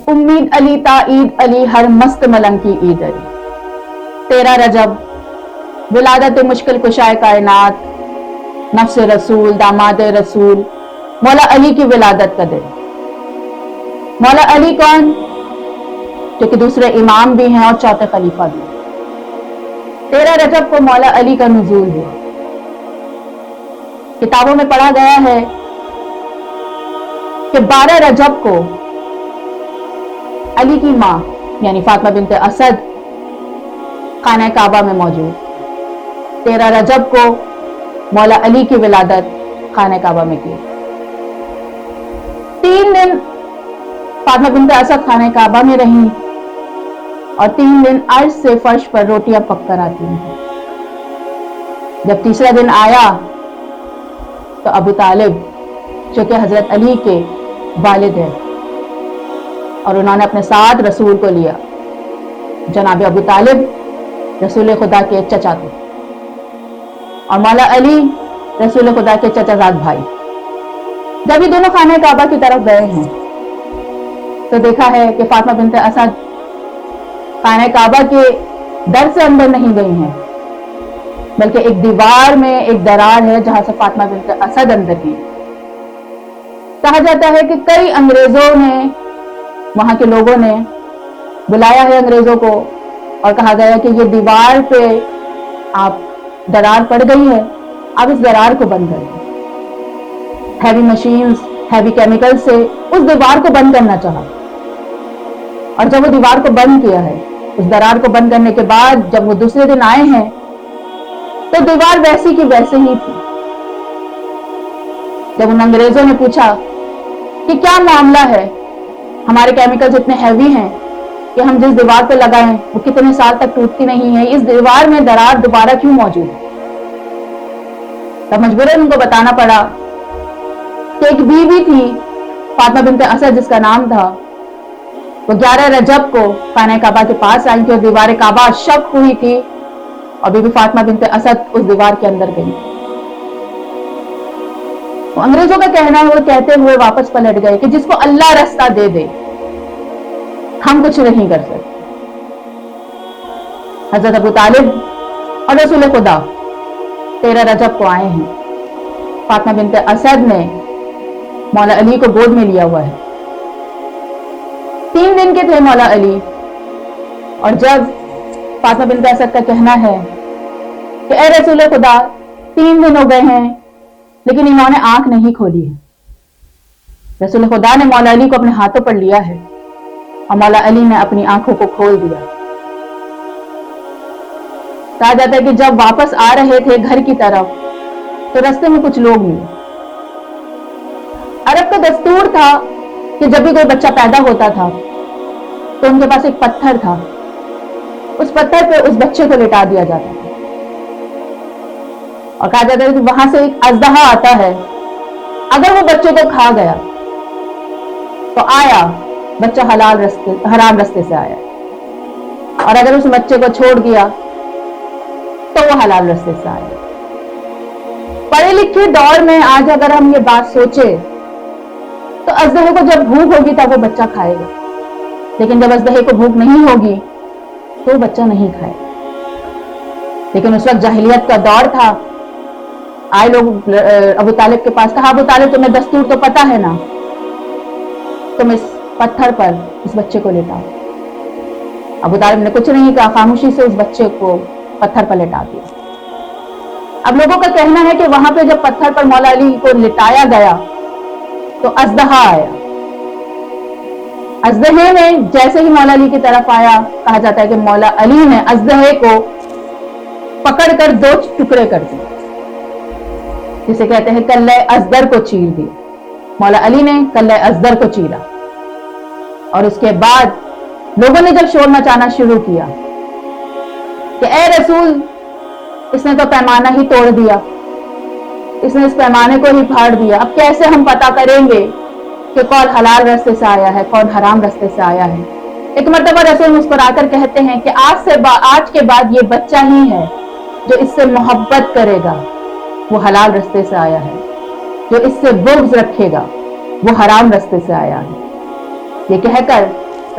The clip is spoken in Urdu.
امید علی تا عید علی ہر مست ملنگ کی عید علی. 13 رجب ولادت مشکل کشائے کائنات، نفس رسول، داماد رسول، مولا علی کی ولادت کا دن. مولا علی کون؟ جو کہ دوسرے امام بھی ہیں اور چوتھے خلیفہ بھی. 13 رجب کو مولا علی کا نزول ہوا. کتابوں میں پڑھا گیا ہے کہ 12 رجب کو علی کی ماں یعنی فاطمہ بنت اسد خانہ کعبہ میں موجود. 13 رجب کو مولا علی کی ولادت خانہ کعبہ میں کی. 3 دن فاطمہ بنت اسد خانہ کعبہ میں رہیں اور 3 دن عرش سے فرش پر روٹیاں پک کر آتی ہیں. جب تیسرا دن آیا تو ابو طالب جو کہ حضرت علی کے والد ہیں اور انہوں نے اپنے ساتھ رسول کو لیا. جناب ابو طالب رسول خدا کے چچا تھے اور مولا علی رسول خدا کے چچا زاد بھائی. جب یہ دونوں خانہ کعبہ کی طرف گئے ہیں تو دیکھا ہے کہ فاطمہ بنت اسد خانہ کعبہ کے در سے اندر نہیں گئی ہیں بلکہ ایک دیوار میں ایک درار ہے جہاں سے فاطمہ بنت اسد اندر گئی. کہا جاتا ہے کہ کئی انگریزوں نے، وہاں کے لوگوں نے بلایا ہے انگریزوں کو اور کہا گیا کہ یہ دیوار پہ آپ درار پڑ گئی ہے، آپ اس درار کو بند کریں. ہیوی مشینز، ہیوی کیمیکل سے اس دیوار کو بند کرنا چاہا اور جب وہ دیوار کو بند کیا ہے، اس درار کو بند کرنے کے بعد جب وہ دوسرے دن آئے ہیں تو دیوار ویسی کی ویسے ہی تھی. جب ان انگریزوں نے پوچھا کہ کیا معاملہ ہے، ہمارے کیمیکلز اتنے ہیوی ہیں کہ ہم جس دیوار پہ لگائیں وہ کتنے سال تک ٹوٹتی نہیں ہے، اس دیوار میں درار دوبارہ کیوں موجود ہے؟ تب مجبوراً ان کو بتانا پڑا کہ ایک بیوی تھی فاطمہ بنت اسد جس کا نام تھا، وہ 11 رجب کو خانہ کعبہ کے پاس آئی تھی اور دیوار کعبہ شق ہوئی تھی اور بی بی فاطمہ بنت اسد اس دیوار کے اندر گئی. انگریزوں کا کہنا ہے، وہ کہتے ہوئے واپس پلٹ گئے کہ جس کو اللہ رستہ دے دے ہم کچھ نہیں کر سکتے. حضرت ابو طالب اور رسول خدا 13 رجب کو آئے ہیں. فاطمہ بنت اسد نے مولا علی کو گود میں لیا ہوا ہے. 3 دن کے تھے مولا علی اور جب فاطمہ بنت اسد کا کہنا ہے کہ اے رسول خدا 3 دن ہو گئے ہیں لیکن انہوں نے آنکھ نہیں کھولی ہے. رسول خدا نے مولا علی کو اپنے ہاتھوں پر لیا ہے اور مولا علی نے اپنی آنکھوں کو کھول دیا. کہا جاتا ہے کہ جب واپس آ رہے تھے گھر کی طرف تو راستے میں کچھ لوگ ملے. عرب کا دستور تھا کہ جب بھی کوئی بچہ پیدا ہوتا تھا تو ان کے پاس ایک پتھر تھا، اس پتھر پہ اس بچے کو لٹا دیا جاتا تھا اور کہا جاتا ہے کہ وہاں سے ایک اژدہا آتا ہے، اگر وہ بچے کو کھا گیا تو آیا بچہ حرام رستے سے آیا اور اگر اس بچے کو چھوڑ دیا تو وہ حلال رستے سے آیا. پڑھے لکھے دور میں آج اگر ہم یہ بات سوچیں تو اژدہے کو جب بھوک ہوگی تب وہ بچہ کھائے گا، لیکن جب اژدہے کو بھوک نہیں ہوگی تو وہ بچہ نہیں کھائے گا. لیکن اس وقت جاہلیت کا دور تھا. آئے لوگ ابو طالب کے پاس، کہا ابو طالب تمہیں دستور تو پتا ہے نا، تم اس پتھر پر اس بچے کو لٹاؤ. ابو طالب نے کچھ نہیں کہا، خاموشی سے اس بچے کو پتھر پر لٹا دیا. اب لوگوں کا کہنا ہے کہ وہاں پہ جب پتھر پر مولا علی کو لٹایا گیا تو اژدہا آیا. اژدہے نے جیسے ہی مولا علی کی طرف آیا، کہا جاتا ہے کہ مولا علی نے اژدہے کو پکڑ کر 2 ٹکڑے کر دیے، جسے کہتے ہیں کلہ ازدر کو چیر دی. مولا علی نے کلہ ازدر کو چیرا اور اس کے بعد لوگوں نے جب شور مچانا شروع کیا کہ اے رسول اس نے تو پیمانہ ہی توڑ دیا، اس نے اس پیمانے کو ہی پھاڑ دیا، اب کیسے ہم پتہ کریں گے کہ کون حلال رستے سے آیا ہے کون حرام رستے سے آیا ہے. ایک مرتبہ رسول مسکرا کر کہتے ہیں کہ آج کے بعد یہ بچہ ہی ہے جو اس سے محبت کرے گا وہ حلال رستے سے آیا ہے، جو اس سے بغض رکھے گا وہ حرام رستے سے آیا ہے. یہ کہہ کر